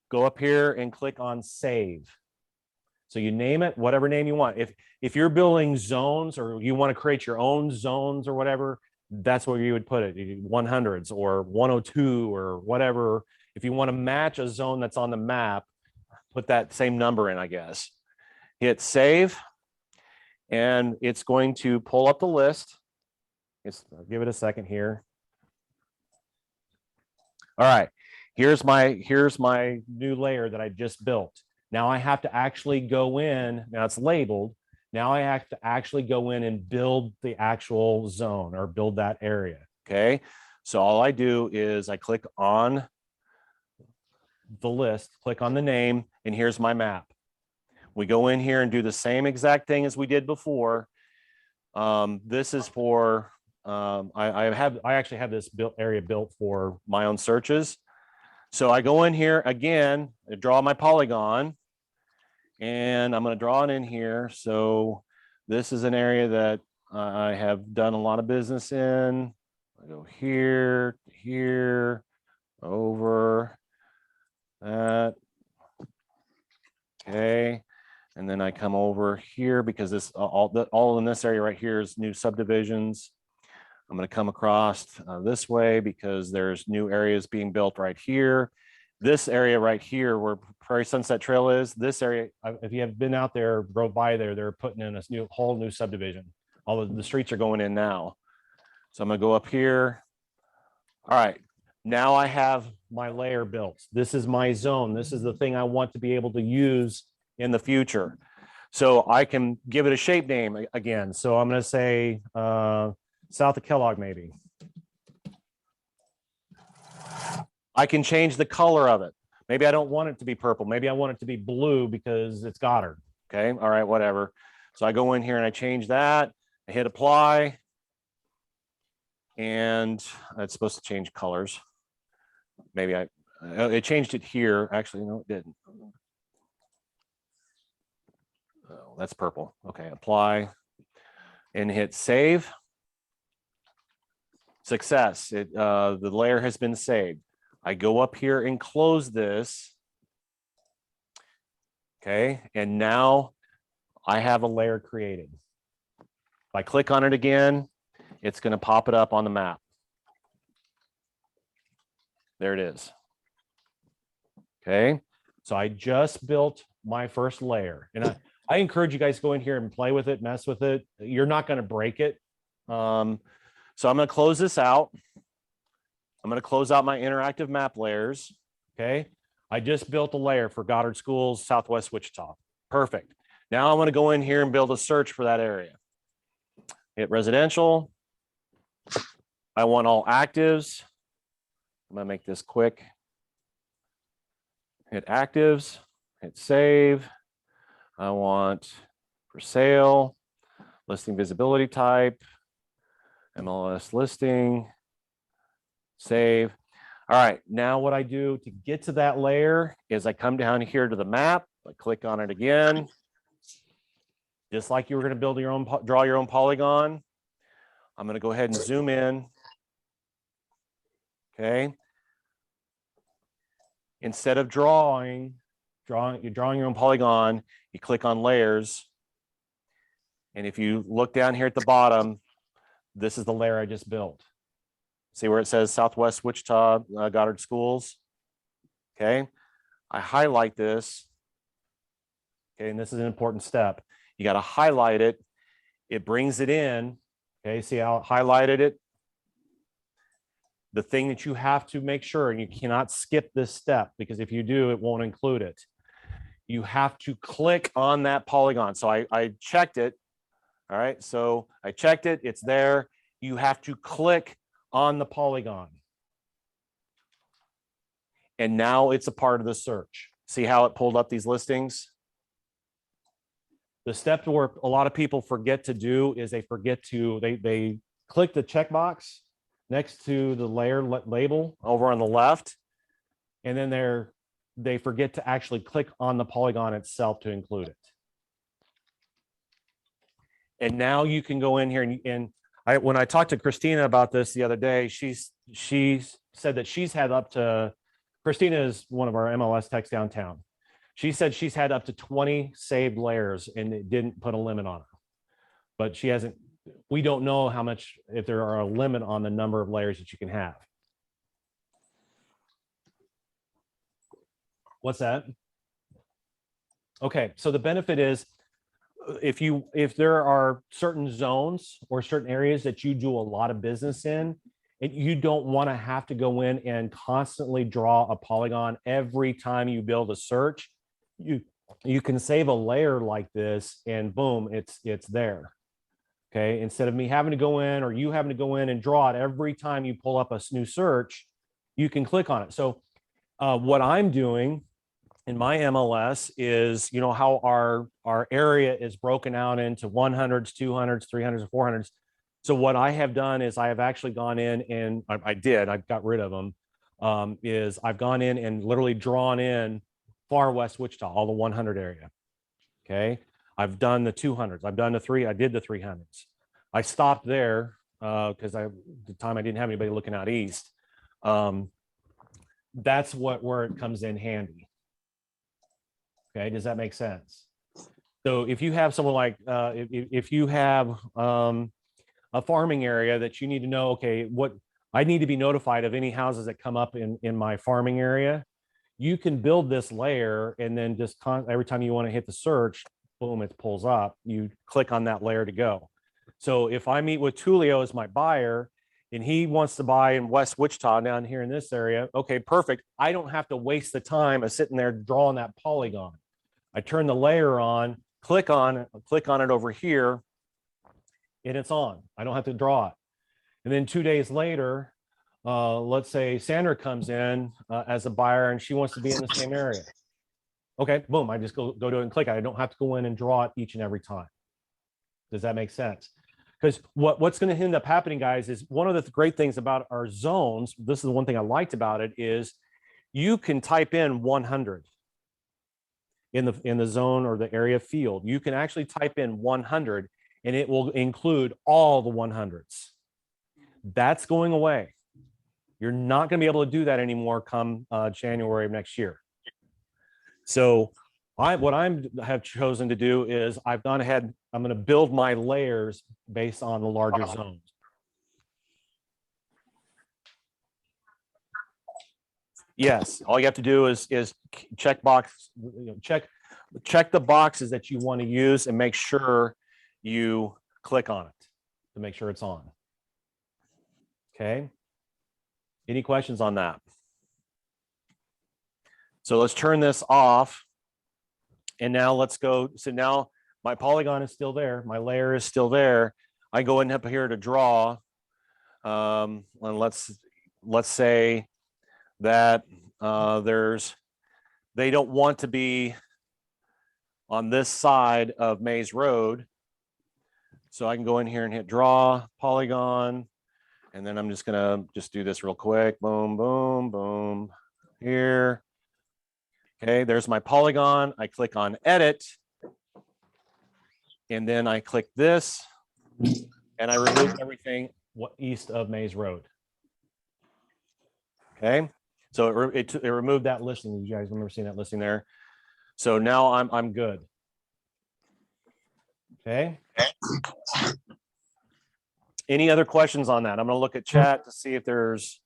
Go up here and click on save. So you name it, whatever name you want. If you're building zones or you want to create your own zones or whatever, that's where you would put it. 100s or 102 or whatever. If you want to match a zone that's on the map, put that same number in, I guess. Hit save, and it's going to pull up the list. I'll give it a second here. All right, here's my new layer that I just built. Now I have to actually go in. Now it's labeled. Now I have to actually go in and build the actual zone or build that area. Okay, so all I do is I click on the list, click on the name, and here's my map. We go in here and do the same exact thing as we did before. This is for I actually have this area built for my own searches. So I go in here again, I draw my polygon, and I'm going to draw it in here. So this is an area that I have done a lot of business in. I go here, here, over that. Okay. And then I come over here because this all in this area right here is new subdivisions. I'm going to come across this way because there's new areas being built right here. This area right here where Prairie Sunset Trail is, this area, if you have been out there, drove by there, they're putting in a whole new subdivision. All of the streets are going in now. So I'm going to go up here. All right. Now I have my layer built. This is my zone. This is the thing I want to be able to use in the future. So I can give it a shape name again. So I'm going to say south of Kellogg, maybe. I can change the color of it. Maybe I don't want it to be purple. Maybe I want it to be blue because it's Goddard. Okay. All right, whatever. So I go in here and I change that. I hit apply. And it's supposed to change colors. Maybe It changed it here. Actually, no, it didn't. Oh, that's purple. Okay, apply and hit save. Success. The layer has been saved. I go up here and close this. Okay, and now I have a layer created. If I click on it again, it's going to pop it up on the map. There it is. Okay, so I just built my first layer, and I encourage you guys to go in here and play with it, mess with it. You're not going to break it. So I'm going to close this out. I'm going to close out my interactive map layers. Okay, I just built a layer for Goddard Schools, Southwest Wichita. Perfect. Now I'm going to go in here and build a search for that area. Hit residential. I want all actives. I'm going to make this quick. Hit actives, hit save. I want for sale, listing visibility type, MLS listing, save. All right, now what I do to get to that layer is I come down here to the map, I click on it again. Just like you were going to build your own, draw your own polygon. I'm going to go ahead and zoom in. Okay. Instead of drawing your own polygon, you click on layers. And if you look down here at the bottom, this is the layer I just built. See where it says Southwest Wichita Goddard Schools? Okay, I highlight this. Okay, and this is an important step. You got to highlight it. It brings it in. Okay, see how I highlighted it? The thing that you have to make sure, and you cannot skip this step, because if you do, it won't include it. You have to click on that polygon. So I checked it. All right, so I checked it. It's there. You have to click on the polygon. And now it's a part of the search. See how it pulled up these listings? The step where a lot of people forget to do is they forget to, they click the checkbox next to the layer label over on the left. And then they forget to actually click on the polygon itself to include it. And now you can go in here and when I talked to Christina about this the other day, she said that she's had up to, Christina is one of our MLS techs downtown. She said she's had up to 20 saved layers and it didn't put a limit on her. But she hasn't, we don't know how much, if there are a limit on the number of layers that you can have. What's that? Okay, so the benefit is if there are certain zones or certain areas that you do a lot of business in, and you don't want to have to go in and constantly draw a polygon every time you build a search, you can save a layer like this and boom, it's there. Okay, instead of me having to go in or you having to go in and draw it every time you pull up a new search, you can click on it. So what I'm doing in my MLS is, you know, how our area is broken out into 100s, 200s, 300s, and 400s. So what I have done is I have actually gone in and I've got rid of them, is I've gone in and literally drawn in far west Wichita, all the 100 area. Okay. I've done the 200s. I've done I did the 300s. I stopped there because at the time I didn't have anybody looking out east. That's where it comes in handy. Okay, does that make sense? So if you have someone like, if you have a farming area that you need to know, okay, what I need to be notified of any houses that come up in my farming area, you can build this layer and then just every time you want to hit the search, boom, it pulls up. You click on that layer to go. So if I meet with Tulio as my buyer and he wants to buy in West Wichita down here in this area, okay, perfect. I don't have to waste the time of sitting there drawing that polygon. I turn the layer on, click on it over here, and it's on. I don't have to draw it. And then 2 days later, let's say Sandra comes in as a buyer and she wants to be in the same area. Okay, boom, I just go to it and click. I don't have to go in and draw it each and every time. Does that make sense? Because what's going to end up happening, guys, is one of the great things about our zones, this is the one thing I liked about it, is you can type in 100 in the zone or the area field. You can actually type in 100 and it will include all the 100s. That's going away. You're not going to be able to do that anymore come January of next year. So what I have chosen to do is I've gone ahead, I'm going to build my layers based on the larger zones. Yes, all you have to do is check the boxes that you want to use and make sure you click on it to make sure it's on. Okay. Any questions on that? So let's turn this off. And now let's go. So now my polygon is still there. My layer is still there. I go in up here to draw. And let's say that they don't want to be on this side of Maze Road. So I can go in here and hit draw polygon. And then I'm just gonna do this real quick. Boom, boom, boom. Here. Okay, there's my polygon. I click on edit. And then I click this. And I remove everything east of Maze Road. Okay, so it removed that listing. You guys remember seeing that listing there? So now I'm good. Okay. Any other questions on that? I'm going to look at chat to see if there's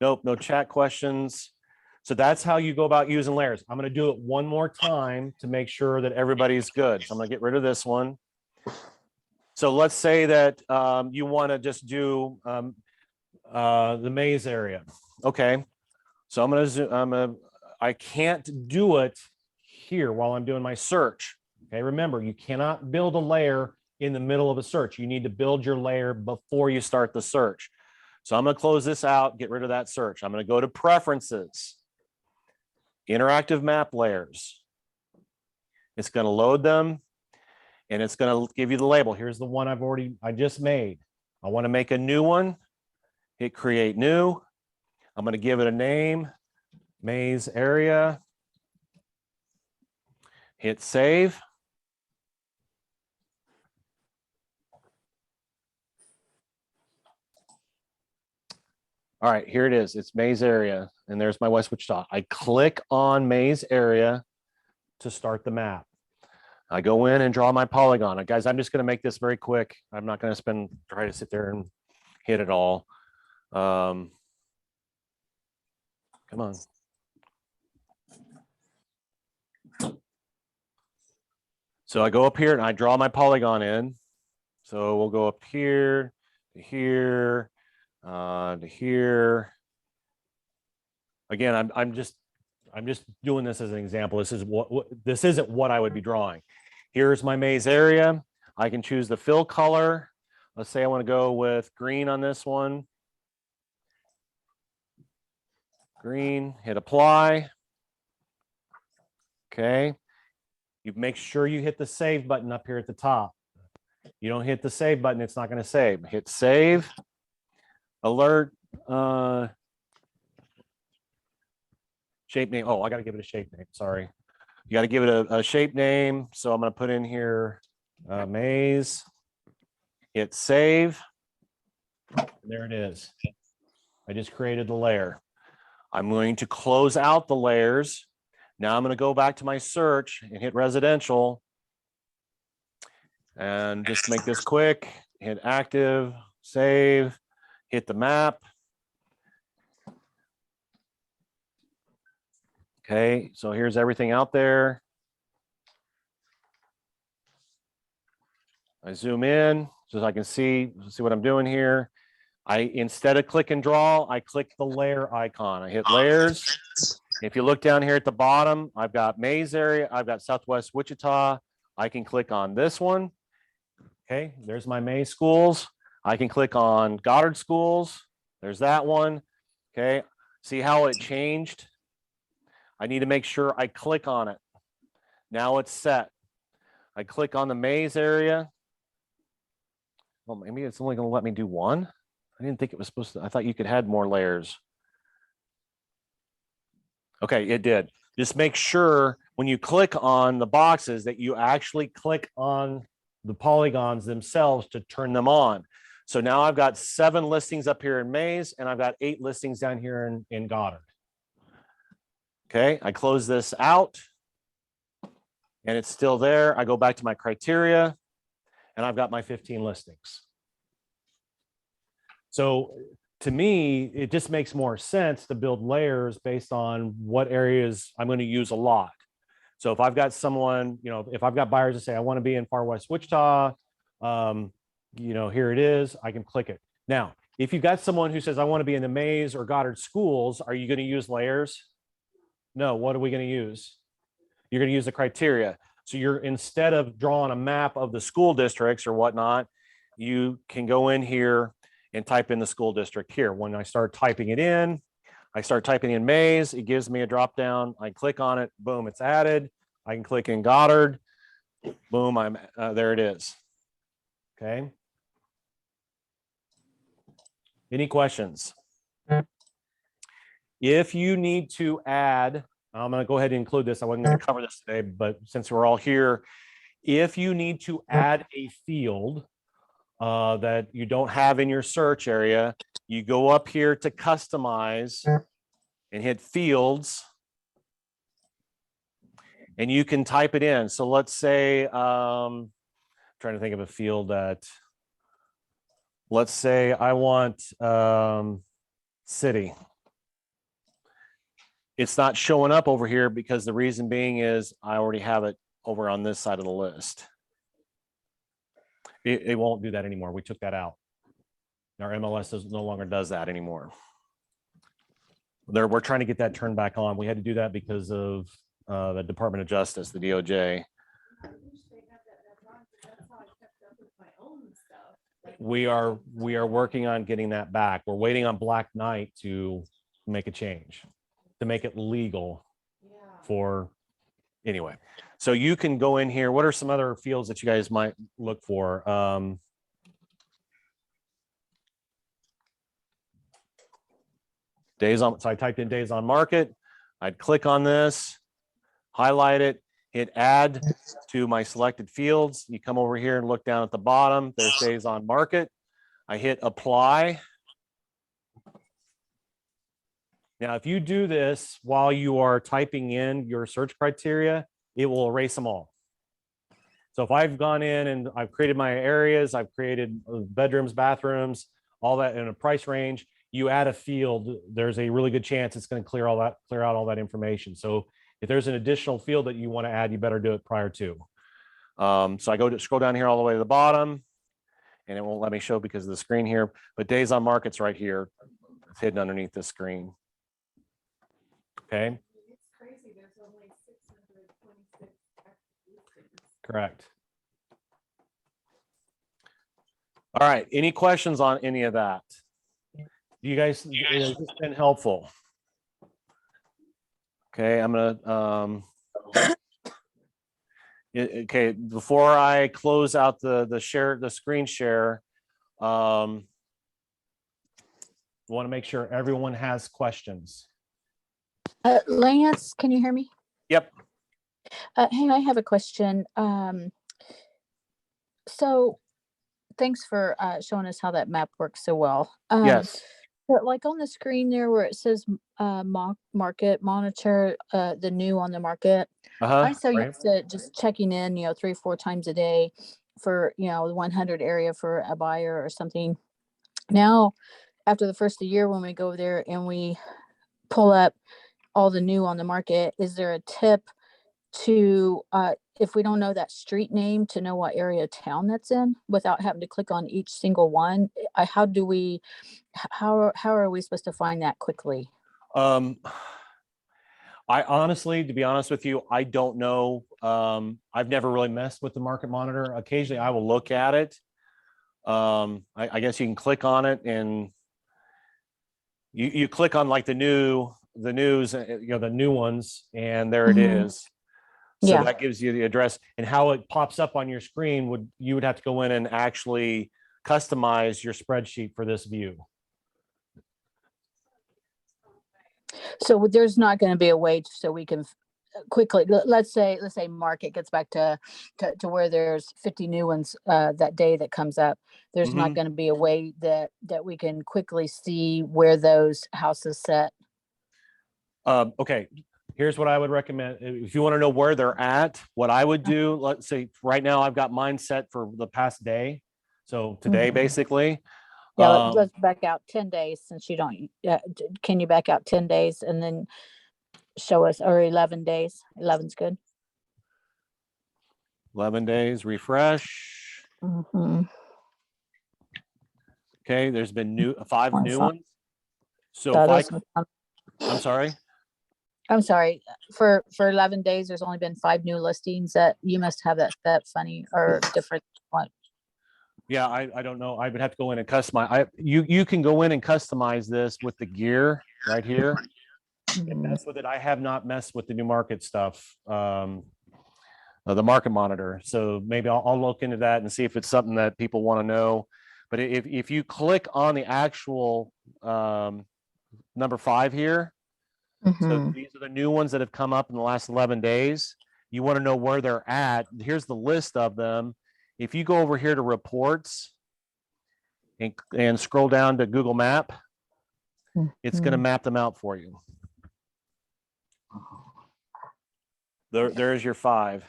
no chat questions. So that's how you go about using layers. I'm going to do it one more time to make sure that everybody's good. So I'm going to get rid of this one. So let's say that you want to just do the maze area. Okay. So I'm going to zoom. I can't do it here while I'm doing my search. Okay. Remember, you cannot build a layer in the middle of a search. You need to build your layer before you start the search. So I'm going to close this out, get rid of that search. I'm going to go to preferences, interactive map layers. It's going to load them and it's going to give you the label. Here's the one I just made. I want to make a new one. Hit create new. I'm going to give it a name, maze area. Hit save. All right, here it is. It's maze area. And there's my West Wichita. I click on maze area to start the map. I go in and draw my polygon. Guys, I'm just going to make this very quick. I'm not going to try to sit there and hit it all. Come on. So I go up here and I draw my polygon in. So we'll go up here to here. To here. Again, I'm just doing this as an example. This isn't what I would be drawing. Here's my maze area. I can choose the fill color. Let's say I want to go with green on this one. Green, hit apply. Okay. You make sure you hit the save button up here at the top. You don't hit the save button, it's not going to save. Hit save. Alert, shape name. Oh, I got to give it a shape name. Sorry. You got to give it a shape name. So I'm going to put in here maze. Hit save. There it is. I just created the layer. I'm going to close out the layers. Now I'm going to go back to my search and hit residential. And just to make this quick, hit active, save. Hit the map. Okay, so here's everything out there. I zoom in so I can see what I'm doing here. Instead of click and draw, I click the layer icon. I hit layers. If you look down here at the bottom, I've got maze area. I've got Southwest Wichita. I can click on this one. Okay, there's my maze schools. I can click on Goddard Schools. There's that one. Okay. See how it changed? I need to make sure I click on it. Now it's set. I click on the maze area. Well, maybe it's only going to let me do one. I didn't think it was supposed to. I thought you could add more layers. Okay, it did. Just make sure when you click on the boxes that you actually click on the polygons themselves to turn them on. So now I've got 7 listings up here in Mays, and I've got 8 listings down here in Goddard. Okay, I close this out and it's still there. I go back to my criteria and I've got my 15 listings. So to me, it just makes more sense to build layers based on what areas I'm going to use a lot. So if I've got someone, you know, if I've got buyers that say, I want to be in far west Wichita, you know, here it is, I can click it. Now, if you've got someone who says, I want to be in the Mays or Goddard schools, are you going to use layers? No, what are we going to use? You're going to use the criteria. So you're, instead of drawing a map of the school districts or whatnot, you can go in here and type in the school district here. When I start typing it in, I start typing in Mays, it gives me a drop down. I click on it, boom, it's added. I can click in Goddard, boom, I'm there it is. Okay. Any questions? If you need to add, I'm going to go ahead and include this. I wasn't going to cover this today, but since we're all here, if you need to add a field that you don't have in your search area, you go up here to customize and hit fields, and you can type it in. So let's say, trying to think of a field that, let's say I want city. It's not showing up over here because the reason being is I already have it over on this side of the list. It won't do that anymore. We took that out. Our MLS no longer does that anymore. We're trying to get that turned back on. We had to do that because of the Department of Justice, the DOJ. We are working on getting that back. We're waiting on Black Knight to make a change, to make it legal for, anyway. So you can go in here. What are some other fields that you guys might look for? Days on, so I typed in days on market. I'd click on this, highlight it, hit add to my selected fields. You come over here and look down at the bottom. There's days on market. I hit apply. Now, if you do this while you are typing in your search criteria, it will erase them all. So if I've gone in and I've created my areas, I've created bedrooms, bathrooms, all that in a price range, you add a field, there's a really good chance it's going to clear out all that information. So if there's an additional field that you want to add, you better do it prior to. So I go to scroll down here all the way to the bottom, and it won't let me show because of the screen here, but days on market's right here. It's hidden underneath the screen. Okay. It's crazy. There's only 626 active listings. Correct. All right. Any questions on any of that? You guys, has this been helpful? Okay, I'm gonna okay, before I close out the screen share, want to make sure everyone has questions. Lance, can you hear me? Yep. Hey, I have a question. So thanks for showing us how that map works so well. Yes. But like on the screen there where it says market, monitor the new on the market. I'm so used to just checking in, 3 or 4 times a day for, the 100 area for a buyer or something. Now, after the first of the year, when we go there and we pull up all the new on the market, is there a tip to, if we don't know that street name, to know what area of town that's in without having to click on each single one? How are we supposed to find that quickly? I honestly, to be honest with you, I don't know. I've never really messed with the market monitor. Occasionally I will look at it. I guess you can click on it and you click on like the news, the new ones, and there it is. So Yeah. that gives you the address, and how it pops up on your screen you would have to go in and actually customize your spreadsheet for this view. So there's not going to be a way so we can quickly, let's say market gets back to where there's 50 new ones that day that comes up. There's not going to be a way that we can quickly see where those houses set. Okay, here's what I would recommend. If you want to know where they're at, what I would do, let's say right now I've got mine set for the past day. So today, basically. Yeah, let's back out 10 days since you don't, can you back out 10 days and then show us, or 11 days? 11's good. 11 days, refresh. Okay, there's been 5 new ones. So if I'm sorry. I'm sorry, for 11 days, there's only been 5 new listings. That you must have that funny or different one. Yeah, I don't know. I would have to go in and customize. You can go in and customize this with the gear right here. And mess with it. I have not messed with the new market stuff, the market monitor. So maybe I'll look into that and see if it's something that people want to know. But if you click on the actual number 5 here, so these are the new ones that have come up in the last 11 days. You want to know where they're at. Here's the list of them. If you go over here to reports and scroll down to Google Map, it's going to map them out for you. There's your 5.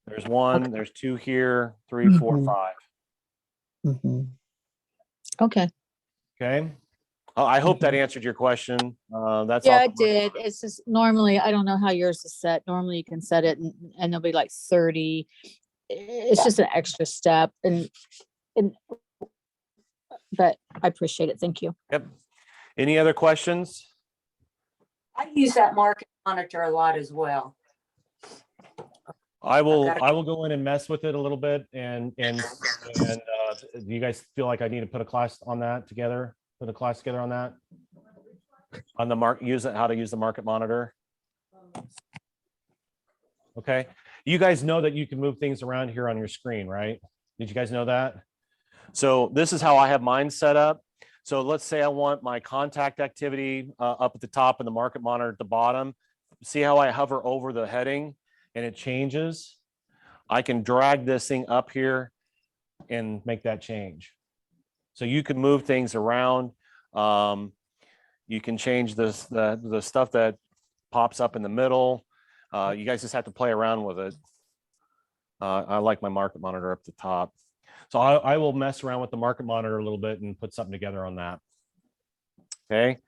There's 1, there's 2 here, 3, 4, 5. Okay. Okay. I hope that answered your question. That's Yeah, it did. It's just normally, I don't know how yours is set. Normally you can set it and there'll be like 30. It's just an extra step but I appreciate it. Thank you. Yep. Any other questions? I use that market monitor a lot as well. I will go in and mess with it a little bit and do you guys feel like I need to put a class on that together? Put a class together on that? On the how to use the market monitor. Okay. You guys know that you can move things around here on your screen, right? Did you guys know that? So this is how I have mine set up. So let's say I want my contact activity up at the top and the market monitor at the bottom. See how I hover over the heading and it changes? I can drag this thing up here and make that change. So you can move things around. You can change the stuff that pops up in the middle. You guys just have to play around with it. I like my market monitor up the top. So I will mess around with the market monitor a little bit and put something together on that. Okay.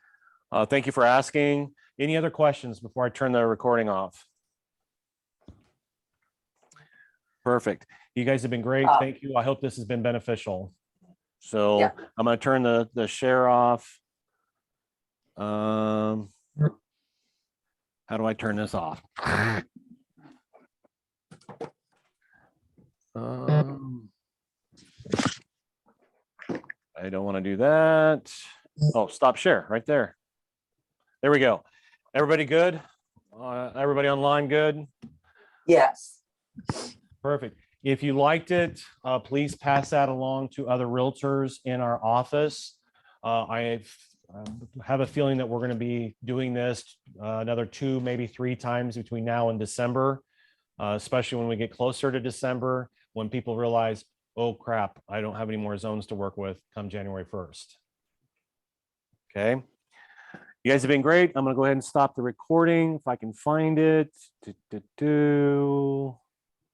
Thank you for asking. Any other questions before I turn the recording off? Perfect. You guys have been great. Thank you. I hope this has been beneficial. So yeah. I'm going to turn the share off. How do I turn this off? I don't want to do that. Oh, stop share right there. There we go. Everybody good? Everybody online good? Yes. Perfect. If you liked it, please pass that along to other realtors in our office. I have a feeling that we're going to be doing this another 2, maybe 3 times between now and December, especially when we get closer to December, when people realize, oh crap, I don't have any more zones to work with come January 1st. Okay. You guys have been great. I'm going to go ahead and stop the recording if I can find it.